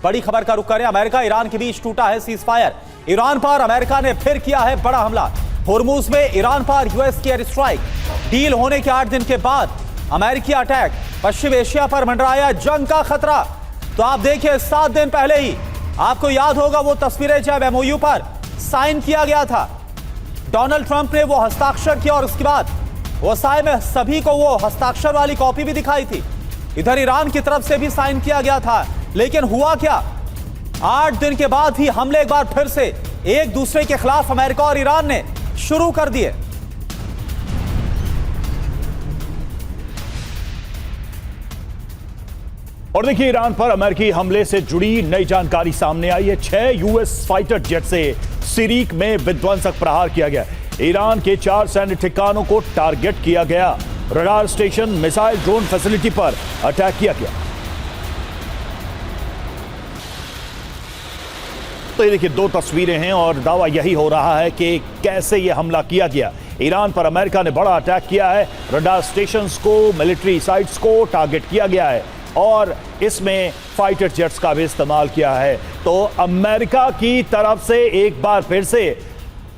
बड़ी खबर का रुख करें। अमेरिका ईरान के बीच टूटा है सीज फायर। ईरान पर अमेरिका ने फिर किया है बड़ा हमला। होर्मुज में ईरान पर यूएस की एयर स्ट्राइक। डील होने के 8 दिन के बाद अमेरिकी अटैक। पश्चिम एशिया पर मंडराया जंग का खतरा। तो आप देखिए 7 दिन पहले ही आपको याद होगा वो तस्वीरें जब एमओयू पर साइन किया गया था। डोनाल्ड ट्रंप ने वो हस्ताक्षर किया और उसके बाद वो साइन में सभी को वो हस्ताक्षर वाली कॉपी भी दिखाई थी। इधर ईरान की तरफ से भी साइन किया गया था, लेकिन हुआ क्या? 8 दिन के बाद ही हमले एक बार फिर से एक दूसरे के खिलाफ अमेरिका और ईरान ने शुरू कर दिए। और देखिए ईरान पर अमेरिकी हमले से जुड़ी नई जानकारी सामने आई है। 6 यूएस फाइटर जेट से सिरीक में विध्वंसक प्रहार किया गया। ईरान के 4 सैन्य ठिकानों को टारगेट किया गया। Radar station, missile, drone facility पर अटैक किया गया। तो ये देखिए 2 तस्वीरें हैं और दावा यही हो रहा है कि कैसे यह हमला किया गया। ईरान पर अमेरिका ने बड़ा अटैक किया है। रडार स्टेशंस को, मिलिट्री साइट्स को टारगेट किया गया है और इसमें फाइटर जेट्स का भी इस्तेमाल किया है। तो अमेरिका की तरफ से एक बार फिर से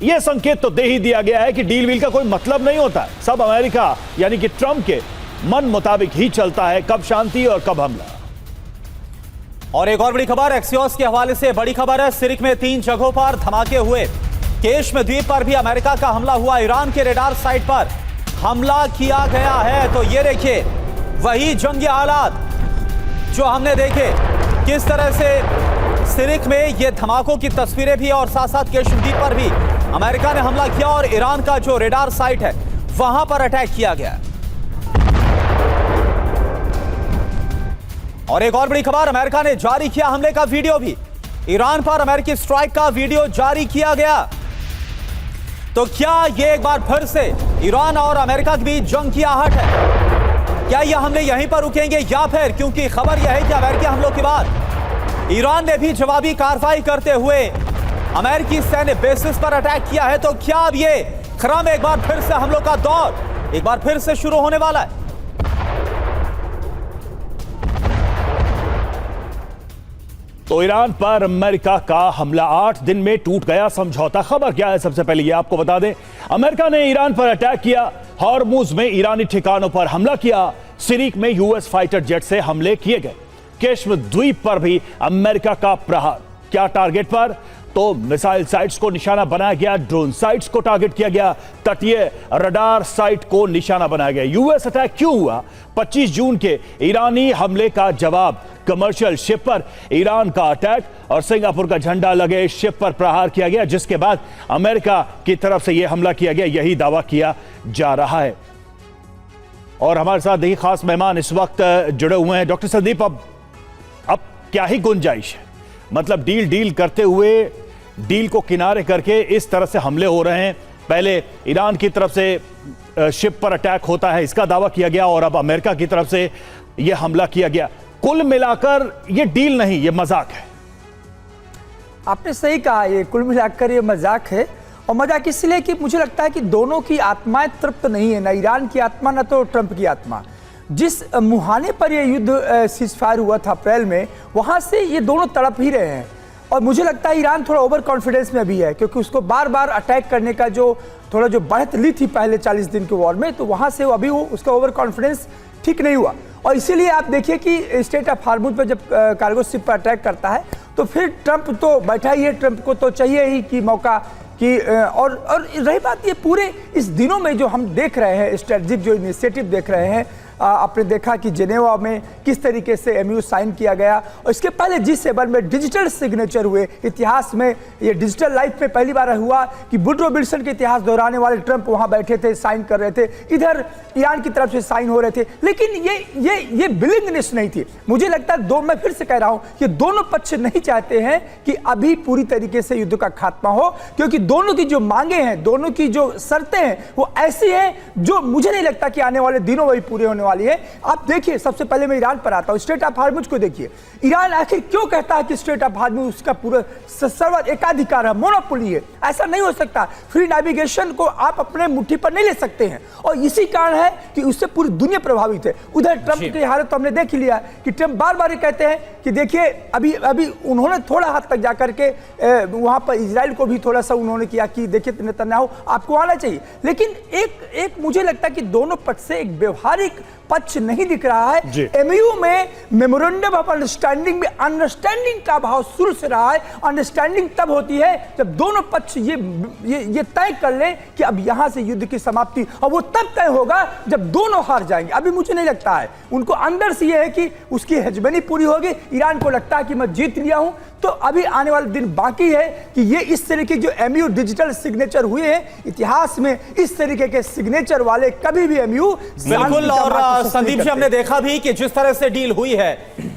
यह संकेत तो दे ही दिया गया है कि डील वील का कोई मतलब नहीं होता है। सब अमेरिका यानी कि ट्रंप के मन मुताबिक ही चलता है, कब शांति और कब हमला। और एक और बड़ी खबर एक्सियोस के हवाले से बड़ी खबर है। सिरिक में 3 जगहों पर धमाके हुए। केशम द्वीप पर भी अमेरिका का हमला हुआ। ईरान के रेडार साइट पर हमला किया गया है। तो ये देखिए वही जंगी हालात जो हमने देखे, किस तरह से सिरिक में ये धमाकों की तस्वीरें भी और साथ साथ केशम द्वीप पर भी अमेरिका ने हमला किया और ईरान का जो रेडार साइट है वहां पर अटैक किया गया। और एक और बड़ी खबर, अमेरिका ने जारी किया हमले का वीडियो भी। ईरान पर अमेरिकी स्ट्राइक का वीडियो जारी किया गया। तो क्या ये एक बार फिर से ईरान और अमेरिका के बीच जंग की आहट है? क्या ये हमले यहीं पर रुकेंगे या फिर, क्योंकि खबर यह है कि अमेरिकी हमलों के बाद ईरान ने भी जवाबी कार्रवाई करते हुए अमेरिकी सैन्य बेसिस पर अटैक किया है। तो क्या अब ये क्रम एक बार फिर से हमलों का दौर एक बार फिर से शुरू होने वाला है? तो ईरान पर अमेरिका का हमला 8 दिन में टूट गया समझौता। खबर क्या है सबसे पहले ये आपको बता दें। अमेरिका ने ईरान पर अटैक किया। हॉर्मुज में ईरानी ठिकानों पर हमला किया। सिरिक में यूएस फाइटर जेट से हमले किए गए। केशम द्वीप पर भी अमेरिका का प्रहार। क्या टारगेट पर? तो मिसाइल साइट्स को निशाना बनाया गया, ड्रोन साइट्स को टारगेट किया गया, तटीय रडार साइट को निशाना बनाया गया। यूएस अटैक क्यों हुआ? 25 जून के ईरानी हमले का जवाब। कमर्शियल शिप पर ईरान का अटैक और सिंगापुर का झंडा लगे शिप पर प्रहार किया गया, जिसके बाद अमेरिका की तरफ से यह हमला किया गया, यही दावा किया जा रहा है। और हमारे साथ देखिए खास मेहमान इस वक्त जुड़े हुए हैं। डॉक्टर संदीप, अब क्या ही गुंजाइश है? मतलब डील करते हुए डील को किनारे करके इस तरह से हमले हो रहे हैं। पहले ईरान की तरफ से शिप पर अटैक होता है, इसका दावा किया गया, और अब अमेरिका की तरफ से यह हमला किया गया। कुल मिलाकर यह डील नहीं, यह मजाक है। आपने सही कहा, ये कुल मिलाकर ये मजाक है। और मजाक इसलिए कि मुझे लगता है कि दोनों की आत्माएं तृप्त नहीं है, ना ईरान की आत्मा ना तो ट्रंप की आत्मा। जिस मुहाने पर यह युद्ध सीजफायर हुआ था अप्रैल में, वहां से ये दोनों तड़प ही रहे हैं। और मुझे लगता है ईरान थोड़ा ओवर कॉन्फिडेंस में भी है, क्योंकि उसको बार बार अटैक करने का जो बढ़त ली थी पहले 40 दिन के वॉर में, तो वहां से अभी उसका ओवर कॉन्फिडेंस ठीक नहीं हुआ। और इसीलिए आप देखिए कि स्टेट ऑफ हार्मुज पर जब कार्गो शिप पर अटैक करता है तो फिर ट्रंप तो बैठा ही है। ट्रंप को तो चाहिए ही कि मौका कि और रही बात ये पूरे इस दिनों में जो हम देख रहे हैं स्ट्रेटजिक जो इनिशिएटिव देख रहे हैं, आपने देखा कि जेनेवा में किस तरीके से एमयू साइन किया गया, और इसके पहले G7 में डिजिटल सिग्नेचर हुए। इतिहास में ये डिजिटल लाइफ में पहली बार हुआ कि वुडरो विल्सन के इतिहास दोहराने वाले ट्रंप वहां बैठे थे, साइन कर रहे थे, इधर ईरान की तरफ से साइन हो रहे थे। लेकिन ये विलिंगनेस नहीं थी। मुझे लगता है मैं फिर से कह रहा हूं कि दोनों पक्ष नहीं चाहते हैं कि अभी पूरी तरीके से युद्ध का खात्मा हो, क्योंकि दोनों की जो मांगे हैं, दोनों की जो शर्तें हैं वो ऐसी हैं जो मुझे नहीं लगता कि आने वाले दिनों में भी पूरे होने वाली है। आप देखिए, सबसे पहले मैं ईरान पर आता हूं। स्ट्रेट ऑफ हार्मुज को देखिए, ईरान आखिर क्यों कहता है कि स्ट्रेट ऑफ हार्मुज उसका पूरा सर्व एकाधिकार है, मोनोपोली है? ऐसा नहीं हो सकता। फ्री नेविगेशन को आप अपने मुट्ठी पर नहीं ले सकते हैं, और इसी कारण है कि उससे पूरी दुनिया प्रभावित है। उधर ट्रंप की हालत तो हमने देख लिया कि ट्रंप बार बार कहते हैं कि देखिए, अभी उन्होंने थोड़ा हद तक जाकर के वहां पर इजराइल को भी थोड़ा सा उन्होंने किया कि देखिए नेतन्याहू आपको आना चाहिए, लेकिन एक मुझे लगता है कि दोनों पक्ष से एक व्यवहारिक पक्ष नहीं दिख रहा है। एमयू में मेमोरेंडम ऑफ अंडरस्टैंडिंग में अंडरस्टैंडिंग का भाव शुरू से रहा है। अंडरस्टैंडिंग तब होती है जब दोनों पक्ष ये तय कर ले कि अब यहां से युद्ध की समाप्ति, और वो तब तय होगा जब दोनों हार जाएंगे। अभी मुझे नहीं लगता है, उनको अंदर से ये है कि उसकी हेजमनी पूरी होगी। ईरान को लगता है कि मैं जीत लिया हूं, तो अभी आने वाले दिन बाकी है कि ये इस तरीके जो एमयू डिजिटल सिग्नेचर हुए हैं, इतिहास में इस तरीके के सिग्नेचर वाले कभी भी एमयू बिल्कुल। और संदीप जी, हमने देखा भी कि जिस तरह से डील हुई है,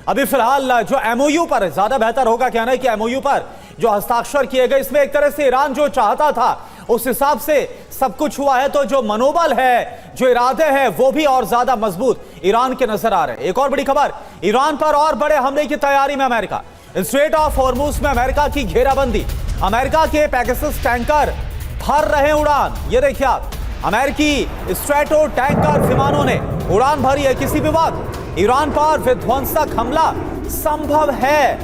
अभी फिलहाल जो एमओयू पर, ज्यादा बेहतर होगा कहना है कि एमओयू पर जो हस्ताक्षर किए गए, इसमें एक तरह से ईरान जो चाहता था उस हिसाब से सब कुछ हुआ है। तो जो मनोबल है, जो इरादे हैं, वो भी और ज्यादा मजबूत ईरान के नजर आ रहे हैं। एक और बड़ी खबर, ईरान पर और बड़े हमले की तैयारी में अमेरिका। स्ट्रेट ऑफ हॉर्मुज में अमेरिका की घेराबंदी, अमेरिका के पेगासस टैंकर भर रहे उड़ान। ये देखिए आप, अमेरिकी स्ट्रैटो टैंकर विमानों ने उड़ान भरी है। किसी भी वक्त ईरान पर विध्वंसक हमला संभव है।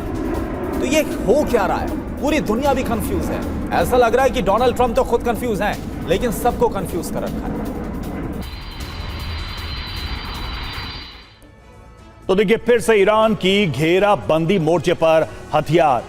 तो ये हो क्या रहा है? पूरी दुनिया भी कंफ्यूज है। ऐसा लग रहा है कि डोनाल्ड ट्रंप तो खुद कंफ्यूज हैं, लेकिन सबको कंफ्यूज कर रखा है। तो देखिए, फिर से ईरान की घेराबंदी मोर्चे पर हथियार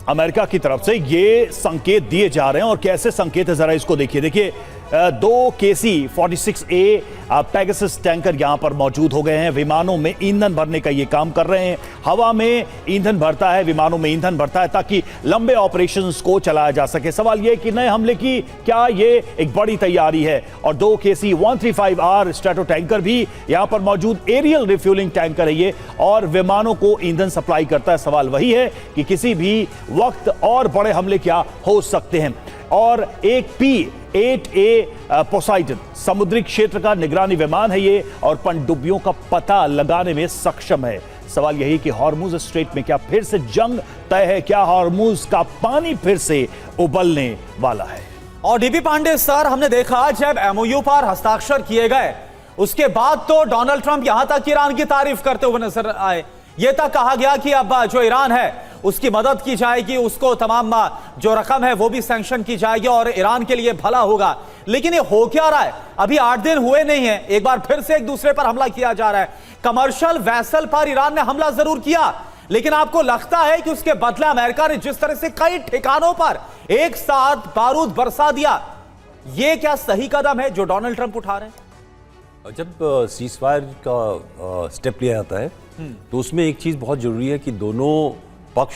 अमेरिका की तरफ से ये संकेत दिए जा रहे हैं। और कैसे संकेत है, जरा इसको देखिए। 2 KC-46A पेगासस टैंकर यहां पर मौजूद हो गए हैं। विमानों में ईंधन भरने का ये काम कर रहे हैं। हवा में ईंधन भरता है, विमानों में ईंधन भरता है, ताकि लंबे ऑपरेशंस को चलाया जा सके। सवाल यह कि नए हमले की क्या ये एक बड़ी तैयारी है? और 2 KC-135R स्ट्रैटो टैंकर भी यहां पर मौजूद एरियल रिफ्यूलिंग टैंकर है ये, और विमानों को ईंधन सप्लाई करता है। सवाल वही है कि किसी भी वक्त और बड़े हमले क्या हो सकते हैं। और एक P-8A पोसाइडन समुद्री क्षेत्र का निगरानी विमान है ये, और पनडुब्बियों का पता लगाने में सक्षम है। सवाल यही कि हॉर्मुज स्ट्रेट में क्या फिर से जंग तय है? क्या हॉर्मुज का पानी फिर से उबलने वाला है? और डीपी पांडे सर, हमने देखा जब एमओयू पर हस्ताक्षर किए गए, उसके बाद तो डोनाल्ड ट्रंप यहां तक ईरान की तारीफ करते हुए नजर आए। यह तक कहा गया कि अब जो ईरान है उसकी मदद की जाएगी, उसको तमाम जो रकम है वो भी सैंक्शन की जाएगी और ईरान के लिए भला होगा। लेकिन ये हो क्या रहा है? अभी 8 दिन हुए नहीं है, एक बार फिर से एक दूसरे पर हमला किया जा रहा है। कमर्शियल वेसल पर ईरान ने हमला जरूर किया, लेकिन आपको लगता है कि उसके बदले अमेरिका ने जिस तरह से कई ठिकानों पर एक साथ बारूद बरसा दिया, यह क्या सही कदम है जो डोनाल्ड ट्रंप उठा रहे हैं? जब सीज फायर का स्टेप लिया जाता है तो उसमें एक चीज़ बहुत ज़रूरी है कि दोनों पक्ष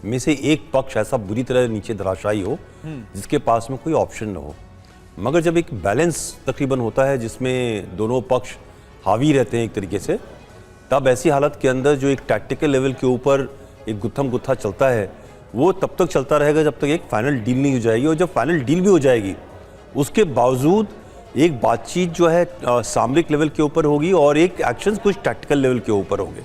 में से एक पक्ष ऐसा बुरी तरह नीचे धराशायी हो जिसके पास में कोई ऑप्शन ना हो। मगर जब एक बैलेंस तकरीबन होता है जिसमें दोनों पक्ष हावी रहते हैं एक तरीके से, तब ऐसी हालत के अंदर जो एक टैक्टिकल लेवल के ऊपर एक गुत्थम गुत्था चलता है, वो तब तक चलता रहेगा जब तक एक फाइनल डील नहीं हो जाएगी। और जब फाइनल डील भी हो जाएगी, उसके बावजूद एक बातचीत जो है सामरिक लेवल के ऊपर होगी और एक एक्शन कुछ टैक्टिकल लेवल के ऊपर होंगे,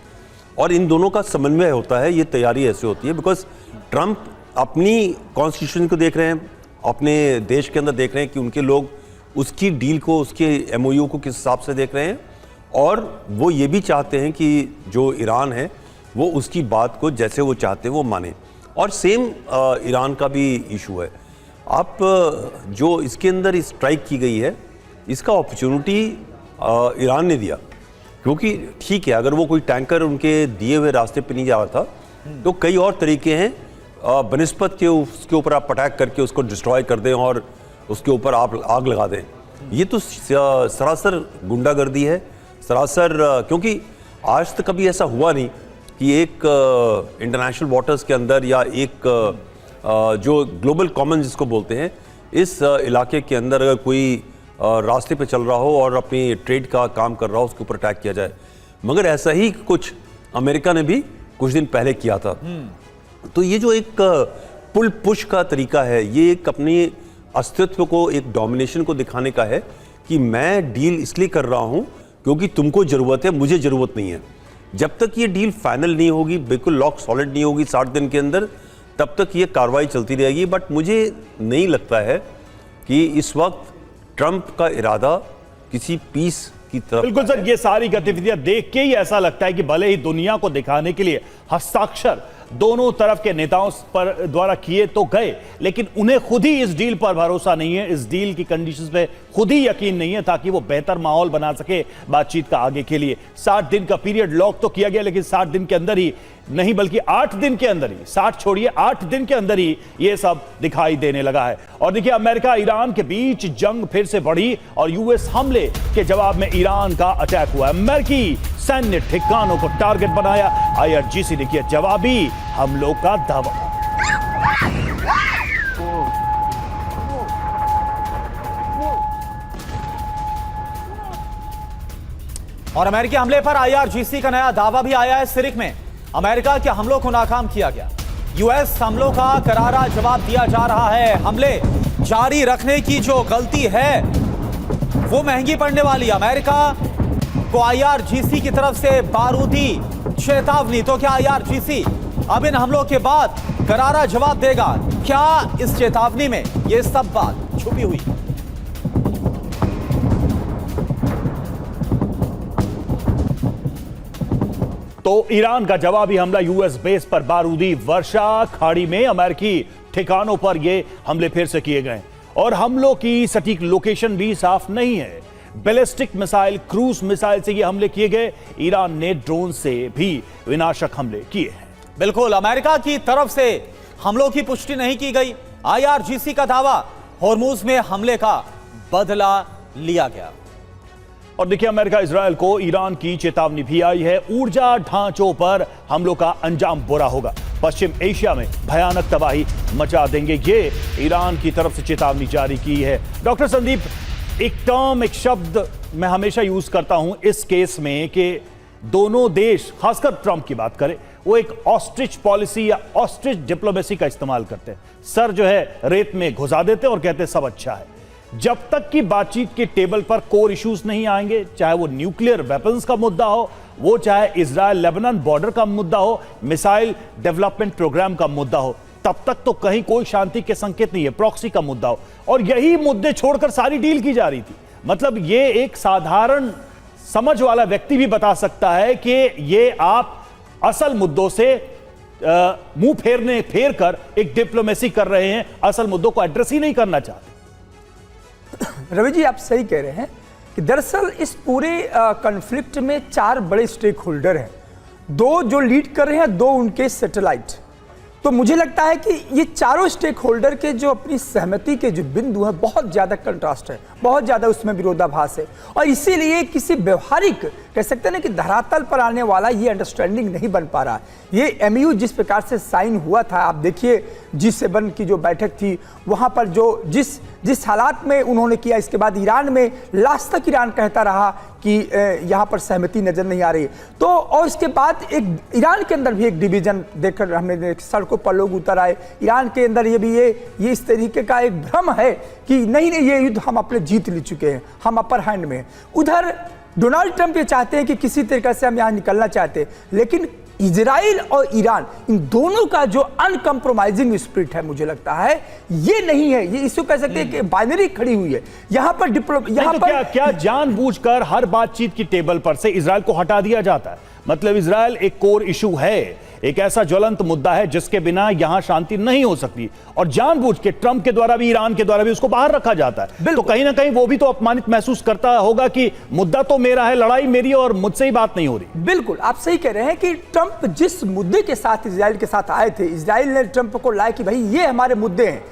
और इन दोनों का समन्वय होता है। ये तैयारी ऐसे होती है बिकॉज ट्रंप अपनी कॉन्स्टिट्यूशन को देख रहे हैं, अपने देश के अंदर देख रहे हैं कि उनके लोग उसकी डील को, उसके एमओयू को किस हिसाब से देख रहे हैं, और वो ये भी चाहते हैं कि जो ईरान है वो उसकी बात को जैसे वो चाहते हैं वो माने। और सेम ईरान का भी इशू है। आप जो इसके अंदर स्ट्राइक की गई है, इसका अपॉर्चुनिटी ईरान ने दिया, क्योंकि ठीक है अगर वो कोई टैंकर उनके दिए हुए रास्ते पे नहीं जा रहा था तो कई और तरीके हैं बनिस्बत के उसके ऊपर आप अटैक करके उसको डिस्ट्रॉय कर दें और उसके ऊपर आप आग लगा दें। ये तो सरासर गुंडागर्दी है, सरासर, क्योंकि आज तक कभी ऐसा हुआ नहीं कि एक इंटरनेशनल वाटर्स के अंदर या एक जो ग्लोबल कॉमन जिसको बोलते हैं, इस इलाके के अंदर अगर कोई रास्ते पे चल रहा हो और अपनी ट्रेड का काम कर रहा हो, उसके ऊपर अटैक किया जाए। मगर ऐसा ही कुछ अमेरिका ने भी कुछ दिन पहले किया था। तो ये जो एक पुल पुश का तरीका है, ये एक अपने अस्तित्व को, एक डोमिनेशन को दिखाने का है कि मैं डील इसलिए कर रहा हूँ क्योंकि तुमको जरूरत है, मुझे जरूरत नहीं है। जब तक ये डील फाइनल नहीं होगी, बिल्कुल लॉक सॉलिड नहीं होगी 60 दिन के अंदर, तब तक ये कार्रवाई चलती रहेगी। बट मुझे नहीं लगता है कि इस वक्त ट्रंप का इरादा किसी पीस की तरफ। बिल्कुल सर, ये सारी गतिविधियां देख के ही ऐसा लगता है कि भले ही दुनिया को दिखाने के लिए हस्ताक्षर दोनों तरफ के नेताओं पर द्वारा किए तो गए, लेकिन उन्हें खुद ही इस डील पर भरोसा नहीं है, इस डील की कंडीशंस पे खुद ही यकीन नहीं है, ताकि वो बेहतर माहौल बना सके बातचीत का आगे के लिए। 60 दिन का पीरियड लॉक तो किया गया, लेकिन 60 दिन के अंदर ही नहीं, बल्कि 8 दिन के अंदर ही, 60 छोड़िए 8 दिन के अंदर ही ये सब दिखाई देने लगा है। और देखिए, अमेरिका ईरान के बीच जंग फिर से बढ़ी और यूएस हमले के जवाब में ईरान का अटैक हुआ। अमेरिकी सैन्य ठिकानों को टारगेट बनाया। IRGC ने किया जवाबी हमलों का दावा। और अमेरिकी हमले पर IRGC का नया दावा भी आया है। सिरिक में अमेरिका के हमलों को नाकाम किया गया। यूएस हमलों का करारा जवाब दिया जा रहा है। हमले जारी रखने की जो गलती है वो महंगी पड़ने वाली। अमेरिका को IRGC की तरफ से बारूदी चेतावनी। तो क्या IRGC अब इन हमलों के बाद करारा जवाब देगा? क्या इस चेतावनी में ये सब बात छुपी हुई? तो ईरान का जवाबी हमला यूएस बेस पर बारूदी वर्षा। खाड़ी में अमेरिकी ठिकानों पर ये हमले फिर से किए गए और हमलों की सटीक लोकेशन भी साफ नहीं है। बैलिस्टिक मिसाइल, क्रूज मिसाइल से ये हमले किए गए। ईरान ने ड्रोन से भी विनाशक हमले किए हैं। बिल्कुल, अमेरिका की तरफ से हमलों की पुष्टि नहीं की गई। IRGC का दावा, होर्मुज में हमले का बदला लिया गया। और देखिए, अमेरिका इजरायल को ईरान की चेतावनी भी आई है। ऊर्जा ढांचों पर हमलों का अंजाम बुरा होगा, पश्चिम एशिया में भयानक तबाही मचा देंगे, ये ईरान की तरफ से चेतावनी जारी की है। डॉक्टर संदीप, एक टर्म, एक शब्द मैं हमेशा यूज करता हूं इस केस में कि दोनों देश, खासकर ट्रंप की बात करें, वो एक ऑस्ट्रिच पॉलिसी या ऑस्ट्रिच डिप्लोमेसी का इस्तेमाल करते हैं। सर जो है रेत में घुसा देते और कहते सब अच्छा है। जब तक कि बातचीत के टेबल पर कोर इश्यूज नहीं आएंगे, चाहे वो न्यूक्लियर वेपन्स का मुद्दा हो, वो चाहे इजरायल लेबनान बॉर्डर का मुद्दा हो, मिसाइल डेवलपमेंट प्रोग्राम का मुद्दा हो, तब तक तो कहीं कोई शांति के संकेत नहीं है। प्रॉक्सी का मुद्दा हो, और यही मुद्दे छोड़कर सारी डील की जा रही थी। मतलब ये एक साधारण समझ वाला व्यक्ति भी बता सकता है कि ये आप असल मुद्दों से मुंह फेर कर एक डिप्लोमेसी कर रहे हैं, असल मुद्दों को एड्रेस ही नहीं करना चाहते। रवि जी, आप सही कह रहे हैं कि दरअसल इस पूरे कॉन्फ्लिक्ट में 4 बड़े स्टेक होल्डर हैं। 2 जो लीड कर रहे हैं, 2 उनके सैटेलाइट। तो मुझे लगता है कि ये चारों स्टेक होल्डर के जो अपनी सहमति के जो बिंदु है, बहुत ज़्यादा कंट्रास्ट है, बहुत ज़्यादा उसमें विरोधाभास है, और इसीलिए किसी व्यवहारिक, कह सकते हैं ना कि धरातल पर आने वाला ये अंडरस्टैंडिंग नहीं बन पा रहा। ये MOU जिस प्रकार से साइन हुआ था, आप देखिए G7 की जो बैठक थी, वहाँ पर जो जिस हालात में उन्होंने किया, इसके बाद ईरान में लास्ट तक ईरान कहता रहा कि यहाँ पर सहमति नजर नहीं आ रही। तो और इसके बाद एक ईरान के अंदर भी एक डिवीजन देखकर हमने सड़कों पर लोग उतर आए। ईरान के अंदर ये इस तरीके का एक भ्रम है कि नहीं ये युद्ध हम अपने जीत ले चुके हैं, हम अपर हैंड में। उधर डोनाल्ड ट्रंप ये चाहते हैं कि किसी तरीके से हम यहाँ निकलना चाहते हैं, लेकिन इजराइल और ईरान, इन दोनों का जो अनकम्प्रोमाइजिंग स्पिरिट है, मुझे लगता है ये नहीं है। ये इसको कह सकते हैं कि बाइनरी खड़ी हुई है यहाँ पर। क्या जानबूझकर हर बातचीत की टेबल पर से इजराइल को हटा दिया जाता है? मतलब इजराइल एक कोर इशू है, एक ऐसा ज्वलंत मुद्दा है जिसके बिना यहां शांति नहीं हो सकती, और जानबूझ के ट्रंप के द्वारा भी, ईरान के द्वारा भी उसको बाहर रखा जाता है। तो कहीं ना कहीं वो भी तो अपमानित महसूस करता होगा कि मुद्दा तो मेरा है, लड़ाई मेरी है और मुझसे ही बात नहीं हो रही। बिल्कुल, आप सही कह रहे हैं कि ट्रंप जिस मुद्दे के साथ इजराइल के साथ आए थे, इजराइल ने ट्रंप को लाया कि भाई ये हमारे मुद्दे हैं,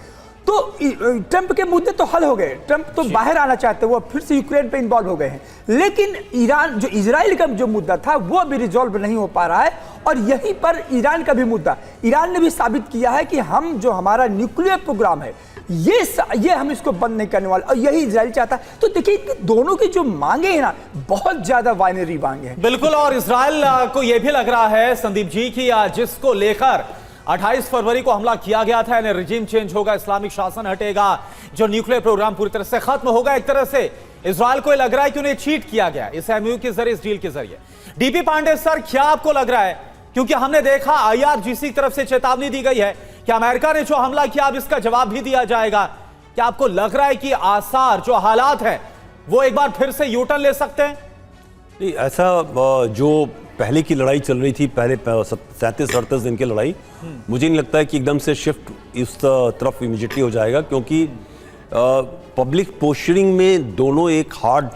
तो ट्रंप के मुद्दे तो हल हो गए। ट्रंप तो बाहर आना चाहते, वो फिर से यूक्रेन पे इन्वॉल्व हो गए हैं, लेकिन ईरान, जो इजराइल का जो मुद्दा था, वो अभी रिजॉल्व नहीं हो पा रहा है। और यहीं पर ईरान का भी मुद्दा, ईरान ने भी साबित किया है कि हम जो हमारा न्यूक्लियर प्रोग्राम है, ये हम इसको बंद नहीं करने वाले, और यही इजराइल चाहता है। तो देखिए, दोनों की जो मांगे हैं ना, बहुत ज्यादा बाइनरी मांगे हैं। बिल्कुल, और इजराइल को यह भी लग रहा है संदीप जी की जिसको लेकर 28 फरवरी को हमला किया गया था, यानी रिजीम चेंज होगा, इस्लामिक शासन हटेगा, जो न्यूक्लियर प्रोग्राम पूरी तरह से खत्म होगा, एक तरह से इजराइल को लग रहा है कि उन्हें चीट किया गया इस एमओयू के जरिए, इस डील के जरिए। डीपी पांडे सर, क्या आपको लग रहा है, क्योंकि हमने देखा IRGC की तरफ से चेतावनी दी गई है कि अमेरिका ने जो हमला किया अब इसका जवाब भी दिया जाएगा। क्या आपको लग रहा है कि आसार, जो हालात हैं, वो एक बार फिर से यूटर्न ले सकते हैं? नहीं, ऐसा जो पहले की लड़ाई चल रही थी, पहले 37-38 दिन की लड़ाई, मुझे नहीं लगता है कि एकदम से शिफ्ट इस तरफ इमीडिएटली हो जाएगा, क्योंकि पब्लिक पोस्चरिंग में दोनों एक हार्ड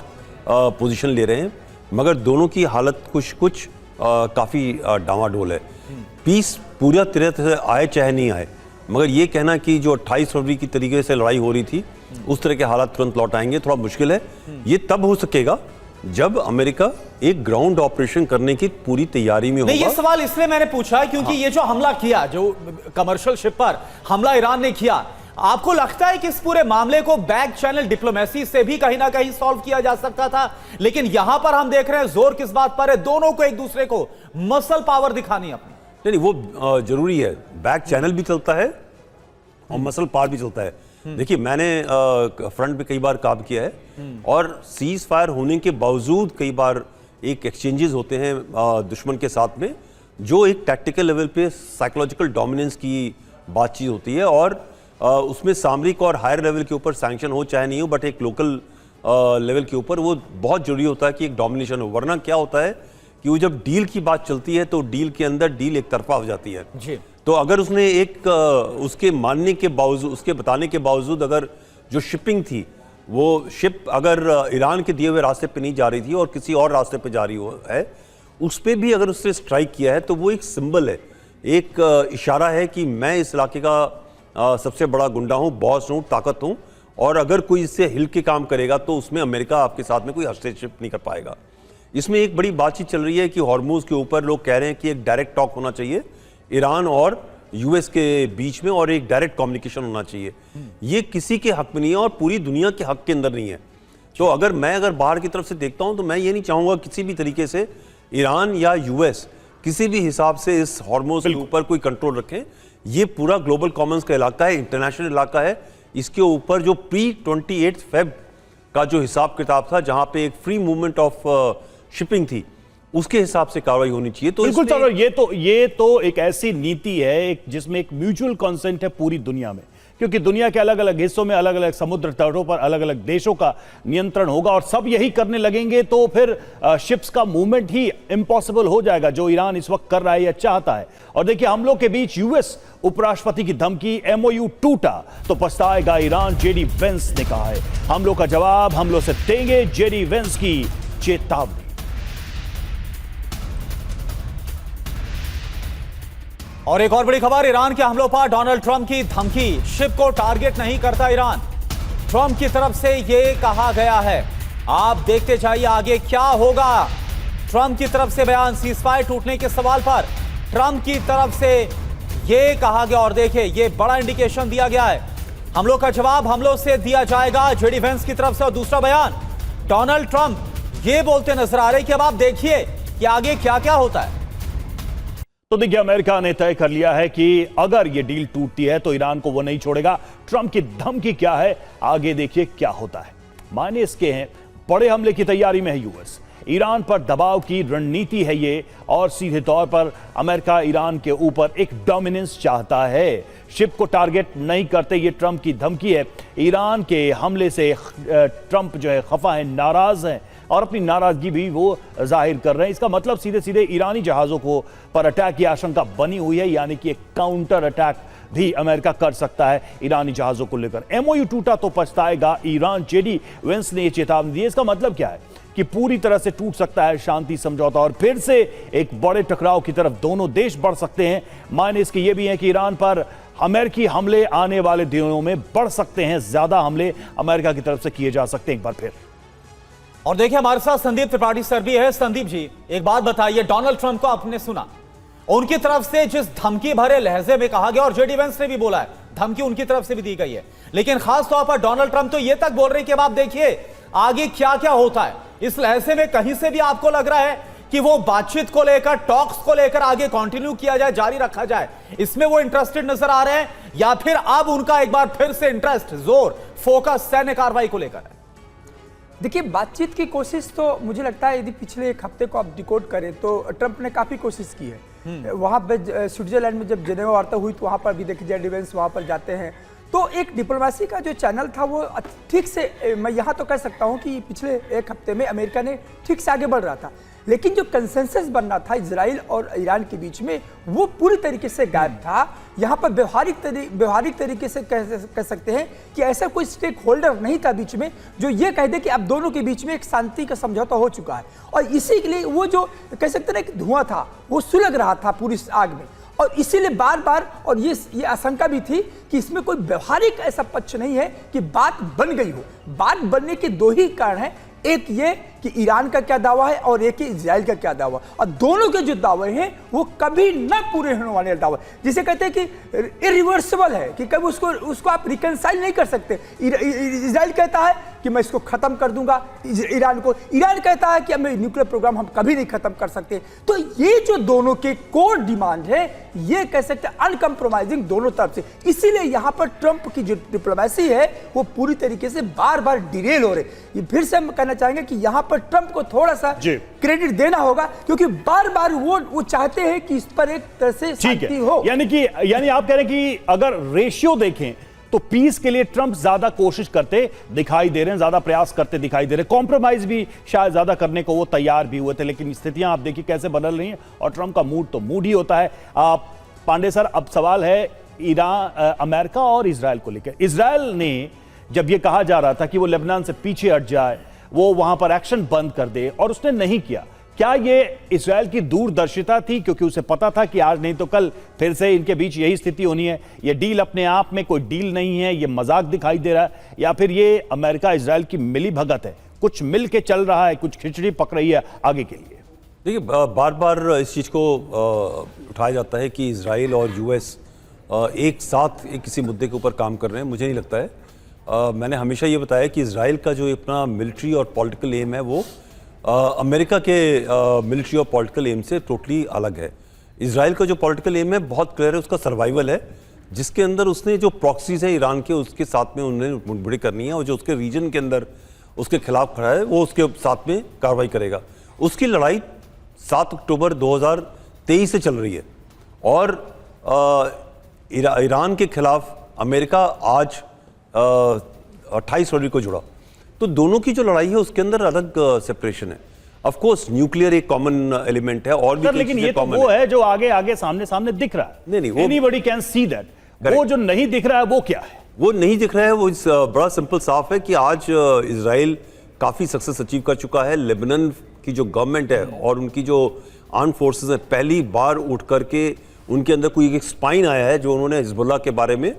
पोजीशन ले रहे हैं, मगर दोनों की हालत कुछ काफ़ी डामाडोल है। पीस पूरा तरह से आए चाहे नहीं आए, मगर ये कहना कि जो 28 फरवरी की तरीके से लड़ाई हो रही थी उस तरह के हालात तुरंत लौट आएंगे, थोड़ा मुश्किल है। ये तब हो सकेगा जब अमेरिका एक ग्राउंड ऑपरेशन करने की पूरी तैयारी में होगा। नहीं, ये सवाल इसलिए मैंने पूछा है क्योंकि ये जो हमला किया, जो कमर्शियल शिप पर हमला ईरान ने किया, आपको लगता है कि इस पूरे मामले को बैक चैनल डिप्लोमेसी से भी कहीं ना कहीं सॉल्व किया जा सकता था? लेकिन यहां पर हम देख रहे हैं जोर किस बात पर है, दोनों को एक दूसरे को मसल पावर दिखानी अपनी। नहीं, वो जरूरी है, बैक चैनल भी चलता है और मसल पावर भी चलता है। देखिए, मैंने फ्रंट पे कई बार काम किया है और सीज फायर होने के बावजूद कई बार एक एक्सचेंजेस होते हैं दुश्मन के साथ में, जो एक टैक्टिकल लेवल पे साइकोलॉजिकल डोमिनेंस की बातचीत होती है, और उसमें सामरिक और हायर लेवल के ऊपर सैंक्शन हो चाहे नहीं हो, बट एक लोकल लेवल के ऊपर वो बहुत जरूरी होता है कि एक डोमिनेशन हो। वरना क्या होता है कि वो जब डील की बात चलती है तो डील के अंदर डील एक तरफा हो जाती है जी। तो अगर उसने एक उसके मानने के बावजूद, उसके बताने के बावजूद, अगर जो शिपिंग थी वो शिप अगर ईरान के दिए हुए रास्ते पे नहीं जा रही थी और किसी और रास्ते पे जा रही है, उस पर भी अगर उसने स्ट्राइक किया है, तो वो एक सिंबल है, एक इशारा है कि मैं इस इलाके का सबसे बड़ा गुंडा हूँ, बॉस हूँ, ताकत हूँ, और अगर कोई इससे हिल के काम करेगा तो उसमें अमेरिका आपके साथ में कोई हस्तक्षेप नहीं कर पाएगा। इसमें एक बड़ी बातचीत चल रही है कि हॉर्मुज के ऊपर लोग कह रहे हैं कि एक डायरेक्ट टॉक होना चाहिए ईरान और यूएस के बीच में, और एक डायरेक्ट कम्युनिकेशन होना चाहिए। ये किसी के हक में नहीं है और पूरी दुनिया के हक के अंदर नहीं है। तो अगर बाहर की तरफ से देखता हूं तो मैं ये नहीं चाहूंगा किसी भी तरीके से ईरान या यूएस किसी भी हिसाब से इस हॉर्मुज के ऊपर कोई कंट्रोल रखें। ये पूरा ग्लोबल कॉमन्स का इलाका है, इंटरनेशनल इलाका है। इसके ऊपर जो प्री 28 फेब का जो हिसाब किताब था, जहां पे एक फ्री मूवमेंट ऑफ शिपिंग थी, उसके हिसाब से कार्रवाई होनी चाहिए। तो बिल्कुल सर, ये तो एक ऐसी नीति है जिसमें एक म्यूचुअल कंसेंट है पूरी दुनिया में, क्योंकि दुनिया के अलग अलग हिस्सों में अलग अलग समुद्र तटों पर अलग अलग देशों का नियंत्रण होगा, और सब यही करने लगेंगे तो फिर शिप्स का मूवमेंट ही इम्पॉसिबल हो जाएगा, जो ईरान इस वक्त कर रहा है या चाहता है। और देखिए, हम लोग के बीच यूएस उपराष्ट्रपति की धमकी, एमओयू टूटा तो पछताएगा ईरान, जेडी वेंस ने कहा है। हम लोग का जवाब हम लोग से देंगे, जेडी वेंस की चेतावनी। और एक और बड़ी खबर, ईरान के हमलों पर डोनाल्ड ट्रंप की धमकी, शिप को टारगेट नहीं करता ईरान, ट्रंप की तरफ से यह कहा गया है। आप देखते जाइए आगे क्या होगा। ट्रंप की तरफ से बयान, सीजफायर टूटने के सवाल पर ट्रंप की तरफ से यह कहा गया, और देखिए यह बड़ा इंडिकेशन दिया गया है, हमलों का जवाब हमलों से दिया जाएगा, जेडी वेंस की तरफ से। और दूसरा बयान, डोनाल्ड ट्रंप ये बोलते नजर आ रहे कि अब आप देखिए कि आगे क्या क्या होता है। तो देखिए, अमेरिका ने तय कर लिया है कि अगर यह डील टूटती है तो ईरान को वो नहीं छोड़ेगा। ट्रंप की धमकी क्या है, आगे देखिए क्या होता है। मायने इसके हैं, बड़े हमले की तैयारी में है यूएस, ईरान पर दबाव की रणनीति है ये, और सीधे तौर पर अमेरिका ईरान के ऊपर एक डोमिनेंस चाहता है। शिप को टारगेट नहीं करते, ये ट्रंप की धमकी है। ईरान के हमले से ट्रंप जो है खफा है, नाराज है, और अपनी नाराजगी भी वो जाहिर कर रहे हैं। इसका मतलब सीधे सीधे ईरानी जहाजों को पर अटैक की आशंका बनी हुई है, यानी कि एक काउंटर अटैक भी अमेरिका कर सकता है ईरानी जहाजों को लेकर। एमओयू टूटा तो पछताएगा ईरान, जेडी वेंस ने यह चेतावनी दी है। इसका मतलब क्या है कि पूरी तरह से टूट सकता है शांति समझौता, और फिर से एक बड़े टकराव की तरफ दोनों देश बढ़ सकते हैं। मायने इसके ये भी हैं कि ईरान पर अमेरिकी हमले आने वाले दिनों में बढ़ सकते हैं, ज्यादा हमले अमेरिका की तरफ से किए जा सकते हैं एक बार फिर। और देखिए, हमारे साथ संदीप त्रिपाठी सर भी है। संदीप जी, एक बात बताइए, डोनाल्ड ट्रंप को आपने सुना, उनकी तरफ से जिस धमकी भरे लहजे में कहा गया, और जेडी वेंस ने भी बोला है, धमकी उनकी तरफ से भी दी गई है, लेकिन खास तौर पर डोनाल्ड ट्रंप तो यह तक बोल रहे हैं कि अब आप देखिए आगे क्या क्या होता है। इस लहजे में कहीं से भी आपको लग रहा है कि वो बातचीत को लेकर, टॉक्स को लेकर आगे कंटिन्यू किया जाए, जारी रखा जाए, इसमें वो इंटरेस्टेड नजर आ रहे हैं, या फिर अब उनका एक बार फिर से इंटरेस्ट, जोर, फोकस सैन्य कार्रवाई को लेकर है? देखिए, बातचीत की कोशिश तो मुझे लगता है यदि पिछले एक हफ्ते को आप डिकोड करें तो ट्रंप ने काफ़ी कोशिश की है। वहाँ पे स्विट्जरलैंड में जब जेनेवा वार्ता हुई तो वहाँ पर भी देखिए जेडी वेंस वहाँ पर जाते हैं, तो एक डिप्लोमेसी का जो चैनल था वो ठीक से, मैं यहाँ तो कह सकता हूँ कि पिछले एक हफ्ते में अमेरिका ने ठीक से आगे बढ़ रहा था, लेकिन जो कंसेंसस बनना था इजराइल और ईरान के बीच में वो पूरी तरीके से गायब था। यहाँ पर व्यवहारिक तरीके से कह सकते हैं कि ऐसा कोई स्टेक होल्डर नहीं था बीच में जो ये कह दे कि अब दोनों के बीच में एक शांति का समझौता हो चुका है, और इसी के लिए वो जो कह सकते हैं ना कि धुआं था वो सुलग रहा था पूरी आग में, और इसीलिए बार बार, और ये आशंका भी थी कि इसमें कोई व्यवहारिक ऐसा पक्ष नहीं है कि बात बन गई हो। बात बनने के दो ही कारण हैं, एक ये कि ईरान का क्या दावा है और एक ही इजराइल का क्या दावा, और दोनों के जो दावे हैं वो कभी न पूरे होने वाले दावे, जिसे कहते हैं कि इरिवर्सिबल है, कि कभी उसको आप रिकंसाइल नहीं कर सकते। इजराइल कहता है कि मैं इसको खत्म कर दूंगा ईरान को, ईरान कहता है कि अब न्यूक्लियर प्रोग्राम हम कभी नहीं खत्म कर सकते। तो ये जो दोनों के कोर डिमांड है, ये कह सकते हैं अनकम्प्रोमाइजिंग दोनों तरफ से, इसीलिए यहाँ पर ट्रंप की जो डिप्लोमेसी है वो पूरी तरीके से बार बार डिरेल हो रही। ये फिर से हम कहना चाहेंगे कि यहाँ पर ट्रंप को थोड़ा सा क्रेडिट देना होगा, क्योंकि बार बार वो चाहते हैं कि इस पर एक तरह से शांति हो। यानी आप कह रहे हैं कि अगर रेशियो देखें तो पीस के लिए ट्रंप ज्यादा कोशिश करते दिखाई दे रहे हैं, ज्यादा प्रयास करते दिखाई दे रहे हैं, कॉम्प्रोमाइज भी शायद ज्यादा करने को वो तैयार भी हुए थे, लेकिन स्थितियां आप देखिए कैसे बदल रही हैं, और ट्रंप का मूड तो मूड ही होता है। पांडे सर, अब सवाल है अमेरिका और इजराइल को लेकर। इजराइल ने जब ये कहा जा रहा था कि वो लेबनान से पीछे हट जाए, वो वहां पर एक्शन बंद कर दे, और उसने नहीं किया, क्या ये इजराइल की दूरदर्शिता थी, क्योंकि उसे पता था कि आज नहीं तो कल फिर से इनके बीच यही स्थिति होनी है, ये डील अपने आप में कोई डील नहीं है, ये मजाक दिखाई दे रहा है, या फिर ये अमेरिका इजराइल की मिली भगत है, कुछ मिल के चल रहा है, कुछ खिचड़ी पक रही है आगे के लिए? देखिए, बार बार इस चीज़ को उठाया जाता है कि इजराइल और यूएस एक साथ एक किसी मुद्दे के ऊपर काम कर रहे हैं। मुझे नहीं लगता है। मैंने हमेशा ये बताया कि इजराइल का जो अपना मिलिट्री और पॉलिटिकल एम है वो अमेरिका के मिलिट्री और पॉलिटिकल एम से टोटली अलग है। इजराइल का जो पॉलिटिकल एम है बहुत क्लियर है, उसका सर्वाइवल है, जिसके अंदर उसने जो प्रॉक्सीज है ईरान के उसके साथ में उन्हें मुठभेड़ करनी है, और जो उसके रीजन के अंदर उसके खिलाफ खड़ा है वो उसके साथ में कार्रवाई करेगा। उसकी लड़ाई 7 अक्टूबर 2023 से चल रही है, और ईरान के खिलाफ अमेरिका आज 28 फरवरी को जुड़ा। तो दोनों की जो लड़ाई है उसके अंदर अलग सेपरेशन है। ऑफ कोर्स न्यूक्लियर एक कॉमन एलिमेंट है, और भी लेकिन ये तो वो है जो आगे आगे सामने सामने दिख रहा है। नहीं, एनीबॉडी कैन सी दैट। वो जो नहीं दिख रहा है वो क्या है? वो नहीं दिख रहा है वो बड़ा सिंपल साफ है कि आज इजराइल काफी सक्सेस अचीव कर चुका है। लेबनान की जो गवर्नमेंट है और उनकी जो आर्म फोर्सेस है, पहली बार उठ करके उनके अंदर कोई एक स्पाइन आया है, जो उन्होंने हिजबुल्लाह के बारे में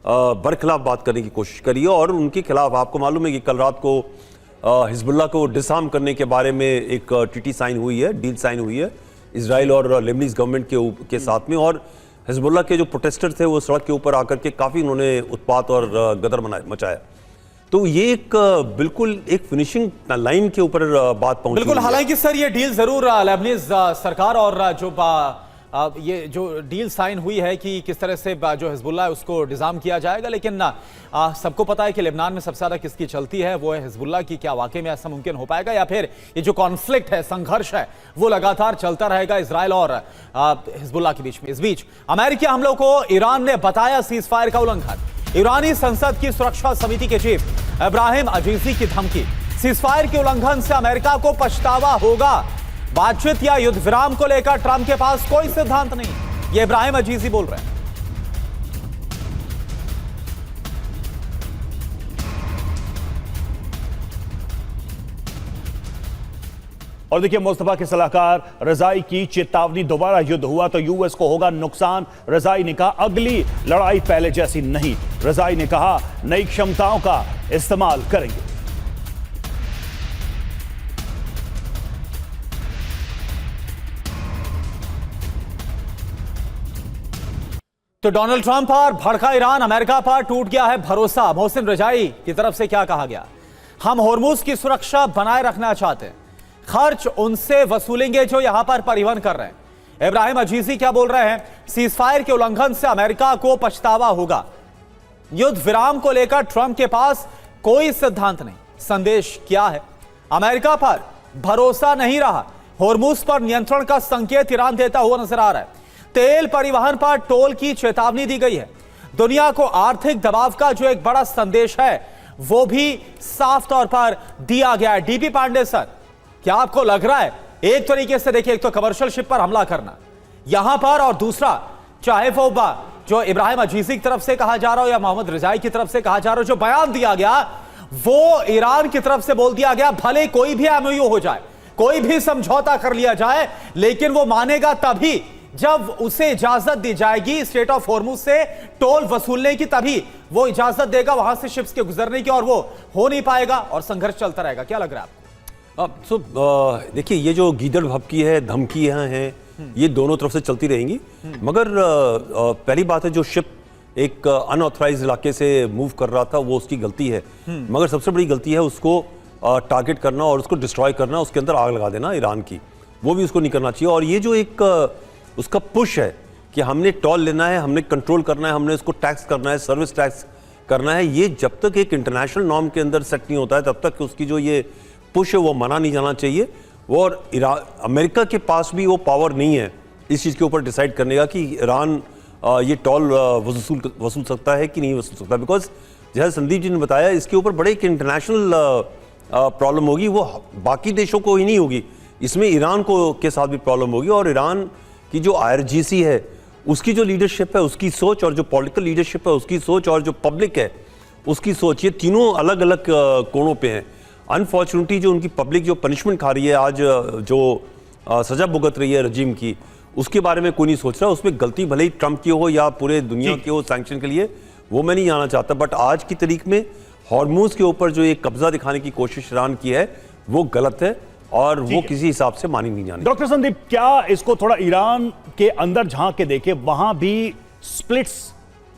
बरखिलाफ बात करने की कोशिश करी है, और उनके खिलाफ आपको मालूम है कि कल रात को हिजबुल्लाह को डिसआर्म करने के बारे में एक टीटी साइन हुई है, डील साइन हुई है इजराइल और लेबनीज गवर्नमेंट के साथ में, और हिजबुल्लाह के जो प्रोटेस्टर्स थे वो सड़क के ऊपर आकर के काफ़ी उन्होंने उत्पात और गदर मचाया। तो ये एक बिल्कुल एक फिनिशिंग लाइन के ऊपर बात पहुंची। बिल्कुल, हालांकि सर ये डील जरूर लेबनीज सरकार और जो ये जो डील साइन हुई है कि किस तरह से जो हिजबुल्लाह है उसको डिजाम किया जाएगा, लेकिन सबको पता है कि लेबनान में सबसे ज्यादा किसकी चलती है, वो है हिजबुल्लाह की। क्या वाकई में ऐसा मुमकिन हो पाएगा, या फिर ये जो कॉन्फ्लिक्ट है, संघर्ष है, वो लगातार चलता रहेगा इजराइल और हिजबुल्लाह के बीच में? इस बीच अमेरिकी हमलों को ईरान ने बताया सीज फायर का उल्लंघन। ईरानी संसद की सुरक्षा समिति के चीफ इब्राहिम अजीजी की धमकी। सीज फायर के उल्लंघन से अमेरिका को पछतावा होगा। बातचीत या युद्ध विराम को लेकर ट्रंप के पास कोई सिद्धांत नहीं, ये इब्राहिम अजीजी बोल रहे हैं। और देखिए, मुस्तफा के सलाहकार रजाई की चेतावनी, दोबारा युद्ध हुआ तो यूएस को होगा नुकसान। रजाई ने कहा अगली लड़ाई पहले जैसी नहीं। रजाई ने कहा नई क्षमताओं का इस्तेमाल करेंगे। तो डोनाल्ड ट्रंप पर भड़का ईरान, अमेरिका पर टूट गया है भरोसा। मोहसिन रजाई की तरफ से क्या कहा गया? हम होर्मुज की सुरक्षा बनाए रखना चाहते हैं, खर्च उनसे वसूलेंगे जो यहां पर परिवहन कर रहे हैं। इब्राहिम अजीजी क्या बोल रहे हैं? सीजफायर के उल्लंघन से अमेरिका को पछतावा होगा। युद्ध विराम को लेकर ट्रंप के पास कोई सिद्धांत नहीं। संदेश क्या है? अमेरिका पर भरोसा नहीं रहा। होर्मुज पर नियंत्रण का संकेत ईरान देता हुआ नजर आ रहा है। तेल परिवहन पर टोल की चेतावनी दी गई है। दुनिया को आर्थिक दबाव का जो एक बड़ा संदेश है वो भी साफ तौर पर दिया गया है। डीपी पांडे सर, क्या आपको लग रहा है, एक तरीके से देखिए, एक तो कमर्शियल शिप पर हमला करना यहां पर, और दूसरा चाहे वो जो इब्राहिम अजीजी की तरफ से कहा जा रहा हो या मोहम्मद रिजाई की तरफ से कहा जा रहा हो, जो बयान दिया गया वो ईरान की तरफ से बोल दिया गया, भले कोई भी एमओयू हो जाए, कोई भी समझौता कर लिया जाए, लेकिन वो मानेगा तभी जब उसे इजाजत दी जाएगी स्ट्रेट ऑफ होर्मुज से टोल वसूलने की, तभी वो इजाजत देगा वहां से शिप्स के गुजरने की, और वो हो नहीं पाएगा और संघर्ष चलता रहेगा। क्या लग रहा है आपको? देखिए, ये जो गीदड़ भपकी है, धमकियां हैं, ये दोनों तरफ से चलती रहेंगी। मगर पहली बात है, जो शिप एक अनऑथराइज इलाके से मूव कर रहा था वो उसकी गलती है, मगर सबसे बड़ी गलती है उसको टारगेट करना और उसको डिस्ट्रॉय करना, उसके अंदर आग लगा देना ईरान की, वो भी उसको नहीं करना चाहिए। और ये जो एक उसका पुश है कि हमने टोल लेना है, हमने कंट्रोल करना है, हमने उसको टैक्स करना है, सर्विस टैक्स करना है, ये जब तक एक इंटरनेशनल नॉर्म के अंदर सेट नहीं होता है तब तक उसकी जो ये पुश है वो मना नहीं जाना चाहिए। और अमेरिका के पास भी वो पावर नहीं है इस चीज़ के ऊपर डिसाइड करने का कि ईरान ये टोल वसूल सकता है कि नहीं वसूल सकता, बिकॉज जैसे संदीप जी ने बताया, इसके ऊपर बड़े एक इंटरनेशनल प्रॉब्लम होगी, वो बाकी देशों को ही नहीं होगी, इसमें ईरान को के साथ भी प्रॉब्लम होगी। और ईरान की जो IRGC है उसकी जो लीडरशिप है, उसकी सोच, और जो पॉलिटिकल लीडरशिप है उसकी सोच, और जो पब्लिक है उसकी सोच, ये तीनों अलग अलग कोणों पे हैं। अनफॉर्चुनेटली जो उनकी पब्लिक जो पनिशमेंट खा रही है आज, जो सजा भुगत रही है रजीम की, उसके बारे में कोई नहीं सोच रहा। उसमें गलती भले ही ट्रंप की हो या पूरे दुनिया की हो सैंक्शन के लिए, वो मैं नहीं जाना चाहता, बट आज की तारीख में हॉर्मुज के ऊपर जो एक कब्जा दिखाने की कोशिश ईरान की है वो गलत है और वो किसी हिसाब से मानी नहीं जानी। डॉक्टर संदीप, क्या इसको थोड़ा ईरान के अंदर झांक के देखे, वहां भी स्प्लिट्स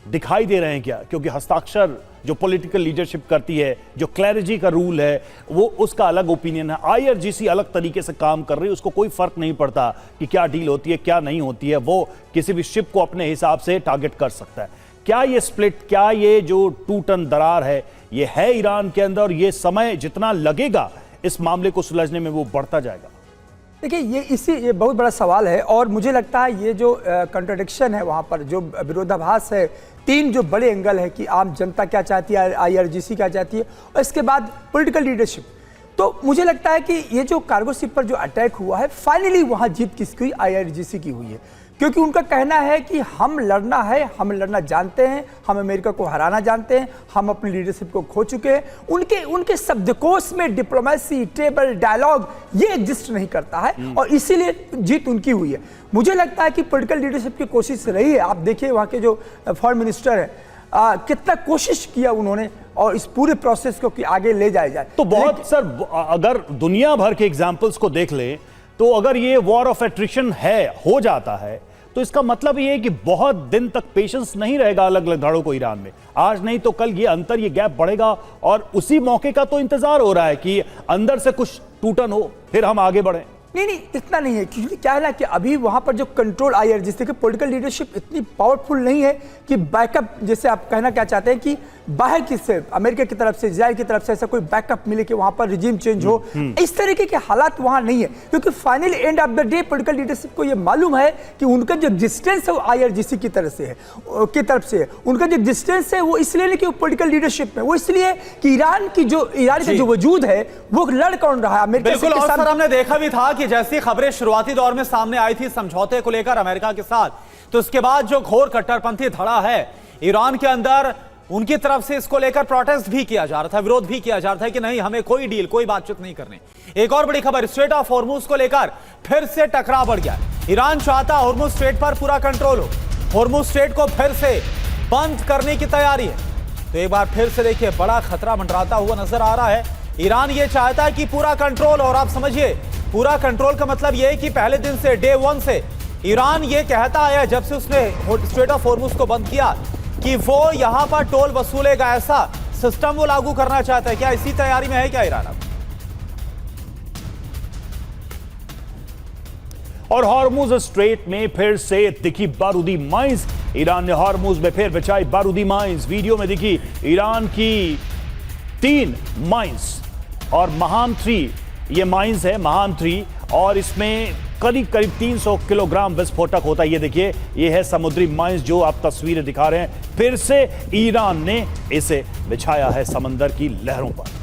दिखाई दे रहे हैं क्या? क्योंकि हस्ताक्षर जो पॉलिटिकल लीडरशिप करती है, जो क्लैरिटी का रूल है, वो उसका अलग ओपिनियन है। IRGC अलग तरीके से काम कर रही है, उसको कोई फर्क नहीं पड़ता कि क्या डील होती है क्या नहीं होती है, वो किसी भी शिप को अपने हिसाब से टारगेट कर सकता है। क्या ये स्प्लिट, क्या ये जो टूटन दरार है, ये है ईरान के अंदर, ये समय जितना लगेगा इस मामले को सुलझने में वो बढ़ता जाएगा? देखिए, ये बहुत बड़ा सवाल है, और मुझे लगता है ये जो कंट्राडिक्शन है वहाँ पर, जो विरोधाभास है, तीन जो बड़े एंगल है कि आम जनता क्या चाहती है, IRGC क्या चाहती है, और इसके बाद पॉलिटिकल लीडरशिप। तो मुझे लगता है कि ये जो कार्गो शिप पर जो अटैक हुआ है, फाइनली वहाँ जीत किसकी हुई? IRGC की हुई है, क्योंकि उनका कहना है कि हम लड़ना है, हम लड़ना जानते हैं, हम अमेरिका को हराना जानते हैं, हम अपनी लीडरशिप को खो चुके हैं। उनके शब्दकोश में डिप्लोमेसी, टेबल, डायलॉग ये एग्जिस्ट नहीं करता है, और इसीलिए जीत उनकी हुई है। मुझे लगता है कि पॉलिटिकल लीडरशिप की कोशिश रही है। आप देखिए वहाँ के जो फॉरेन मिनिस्टर है, कितना कोशिश किया उन्होंने और इस पूरे प्रोसेस को कि आगे ले जाया जाए। तो बहुत सर, अगर दुनिया भर के एग्जाम्पल्स को देख ले, तो अगर ये वॉर ऑफ एट्रिशन हो जाता है, तो इसका मतलब ये है कि बहुत दिन तक पेशेंस नहीं रहेगा अलग अलग धड़ों को ईरान में। आज नहीं तो कल ये अंतर, ये गैप बढ़ेगा, और उसी मौके का तो इंतजार हो रहा है कि अंदर से कुछ टूटन हो, फिर हम आगे बढ़ें। नहीं, इतना नहीं है, क्योंकि क्या है ना कि अभी वहां पर जो कंट्रोल IRGC की पॉलिटिकल लीडरशिप इतनी पावरफुल नहीं है कि बैकअप, जैसे आप कहना क्या चाहते हैं कि बाहर किससे, अमेरिका की तरफ से, इजराइल की तरफ से ऐसा कोई बैकअप मिले कि वहां पर रिजीम चेंज हो, इस तरीके के हालात वहां नहीं है। क्योंकि finally end of the day political leadership को यह मालूम है कि उनका जो डिस्टेंस है वो IRGC की तरफ से है, उनका जो डिस्टेंस है वो इसलिए नहीं कि वो पॉलिटिकल लीडरशिप में, वो इसलिए कि ईरान का जो वजूद है वो लड़ कौन रहा है अमेरिका से। बिल्कुल, और सर हमने देखा भी था कि जैसी खबरें शुरुआती दौर में सामने आई थी समझौते को लेकर अमेरिका के साथ, तो उसके बाद जो घोर कट्टरपंथी धड़ा है ईरान के अंदर, उनकी तरफ से इसको लेकर प्रोटेस्ट भी किया जा रहा था, विरोध भी किया जा रहा था कि नहीं, हमें कोई डील, कोई बातचीत नहीं करनी। एक और बड़ी खबर, स्ट्रेट ऑफ होर्मुज को लेकर फिर से टकराव बढ़ गया। ईरान चाहता होर्मुज स्ट्रेट पर पूरा कंट्रोल हो, होर्मुज स्ट्रेट को फिर से बंद करने की तैयारी है। तो एक बार फिर से देखिए, बड़ा खतरा मंडराता हुआ नजर आ रहा है। ईरान ये चाहता है कि पूरा कंट्रोल, और आप समझिए पूरा कंट्रोल का मतलब यह है कि पहले दिन से, डे 1 से ईरान ये कहता आया जब से उसने स्ट्रेट ऑफ होर्मुज को बंद किया कि वो यहां पर टोल वसूलेगा, ऐसा सिस्टम वो लागू करना चाहता है। क्या इसी तैयारी में है क्या ईरान अब? और हॉर्मुज स्ट्रेट में फिर से दिखी बारूदी माइंस। ईरान ने हॉर्मुज में फिर बिछाई बारूदी माइंस। वीडियो में दिखी ईरान की 3 माइंस और महान 3 ये माइंस है, महान 3, और इसमें करीब करीब 300 किलोग्राम विस्फोटक होता है। ये देखिए, ये है समुद्री माइंस जो आप तस्वीरें दिखा रहे हैं। फिर से ईरान ने इसे बिछाया है समंदर की लहरों पर।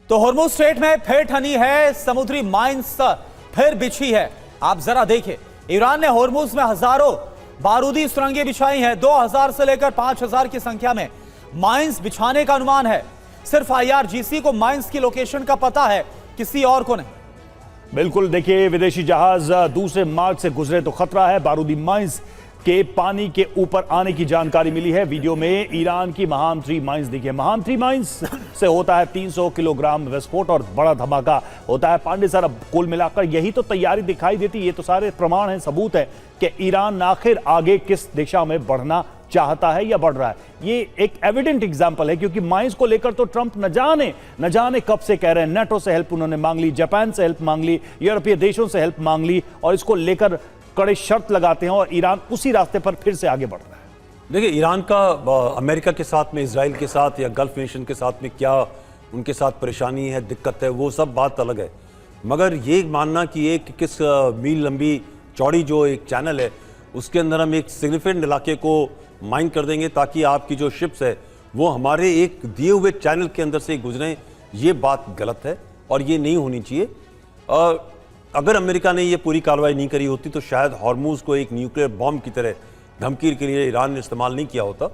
तो हॉर्मुज़ स्ट्रेट में फिर ठनी है समुद्री माइंस, फिर बिछी है। आप जरा देखिए, ईरान ने हॉर्मुज़ में हजारों बारूदी सुरंगें बिछाई हैं। 2000 से लेकर 5000 की संख्या में माइंस बिछाने का अनुमान है। सिर्फ IRGC को माइंस की लोकेशन का पता है, किसी और को नहीं। बिल्कुल, देखिए, विदेशी जहाज दूसरे मार्ग से गुजरे तो खतरा है। बारूदी माइंस के पानी के ऊपर आने की जानकारी मिली है। वीडियो में ईरान की महान 3 माइंस देखिए। महान 3 माइंस से होता है 300 किलोग्राम विस्फोट और बड़ा धमाका होता है। पांडे सर, अब कुल मिलाकर यही तो तैयारी दिखाई देती है। ये तो सारे प्रमाण हैं, सबूत है कि ईरान आखिर आगे किस दिशा में बढ़ना चाहता है या बढ़ रहा है। ये एक एविडेंट एग्जांपल है, क्योंकि माइंस को लेकर तो ट्रंप न जाने कब से कह रहे हैं। नेटो से हेल्प उन्होंने मांग ली, जापान से हेल्प मांग ली, यूरोपीय देशों से हेल्प मांग ली, और इसको लेकर कड़े शर्त लगाते हैं, और ईरान उसी रास्ते पर फिर से आगे बढ़ रहा है। देखिए, ईरान का अमेरिका के साथ में, इजराइल के साथ या गल्फ नेशन के साथ में क्या उनके साथ परेशानी है, दिक्कत है, वो सब बात अलग है। मगर ये मानना कि एक किस मील लंबी चौड़ी जो एक चैनल है उसके अंदर हम एक सिग्निफिकेंट इलाके को माइन कर देंगे ताकि आपकी जो शिप्स है वो हमारे एक दिए हुए चैनल के अंदर से गुजरें, ये बात गलत है और ये नहीं होनी चाहिए। अगर अमेरिका ने ये पूरी कार्रवाई नहीं करी होती तो शायद हॉर्मुज़ को एक न्यूक्लियर बॉम्ब की तरह धमकी के लिए ईरान ने इस्तेमाल नहीं किया होता,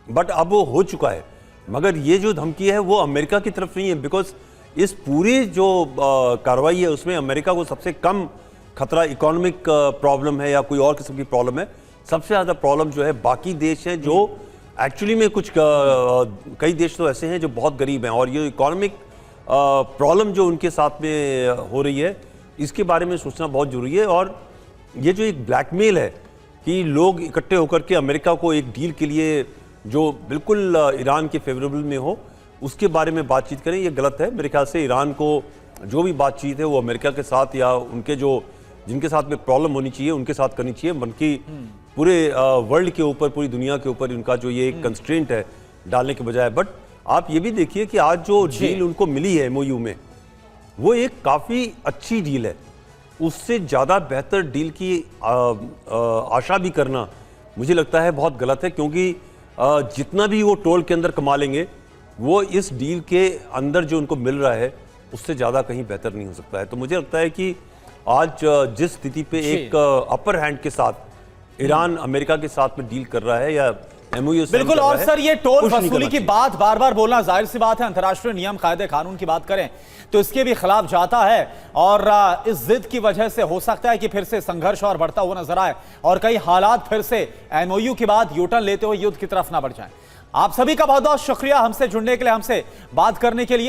बट अब वो हो चुका है। मगर ये जो धमकी है वो अमेरिका की तरफ नहीं है, बिकॉज इस पूरी जो कार्रवाई है उसमें अमेरिका को सबसे कम खतरा इकोनॉमिक प्रॉब्लम है या कोई और किस्म की प्रॉब्लम है। सबसे ज़्यादा प्रॉब्लम जो है बाकी देश हैं जो एक्चुअली में कुछ कई देश तो ऐसे हैं जो बहुत गरीब हैं, और ये इकोनॉमिक प्रॉब्लम जो उनके साथ में हो रही है इसके बारे में सोचना बहुत ज़रूरी है। और ये जो एक ब्लैकमेल है कि लोग इकट्ठे होकर के अमेरिका को एक डील के लिए जो बिल्कुल ईरान के फेवरेबल में हो उसके बारे में बातचीत करें, ये गलत है। मेरे ख्याल से ईरान को जो भी बातचीत है वो अमेरिका के साथ या उनके जो जिनके साथ में प्रॉब्लम होनी चाहिए उनके साथ करनी चाहिए, बल्कि पूरे वर्ल्ड के ऊपर, पूरी दुनिया के ऊपर उनका जो ये कंस्ट्रेंट है डालने के बजाय। बट आप ये भी देखिए कि आज जो डील उनको मिली है MOU में वो एक काफ़ी अच्छी डील है। उससे ज़्यादा बेहतर डील की आशा भी करना मुझे लगता है बहुत गलत है, क्योंकि जितना भी वो टोल के अंदर कमा लेंगे वो इस डील के अंदर जो उनको मिल रहा है उससे ज़्यादा कहीं बेहतर नहीं हो सकता है। तो मुझे लगता है कि आज जिस स्थिति पे एक अपर हैंड के साथ ईरान अमेरिका के साथ में डील कर रहा है या MOU बिल्कुल। और सर, ये टोल वसूली की बात बार बार बोलना जाहिर सी बात है, अंतर्राष्ट्रीय नियम कायदे कानून की बात करें तो इसके भी खिलाफ जाता है, और इस जिद की वजह से हो सकता है कि फिर से संघर्ष और बढ़ता हुआ नजर आए और कई हालात फिर से MOU के बाद यूटर्न लेते हुए युद्ध की तरफ ना बढ़ जाए। आप सभी का बहुत बहुत शुक्रिया हमसे जुड़ने के लिए, हमसे बात करने के लिए।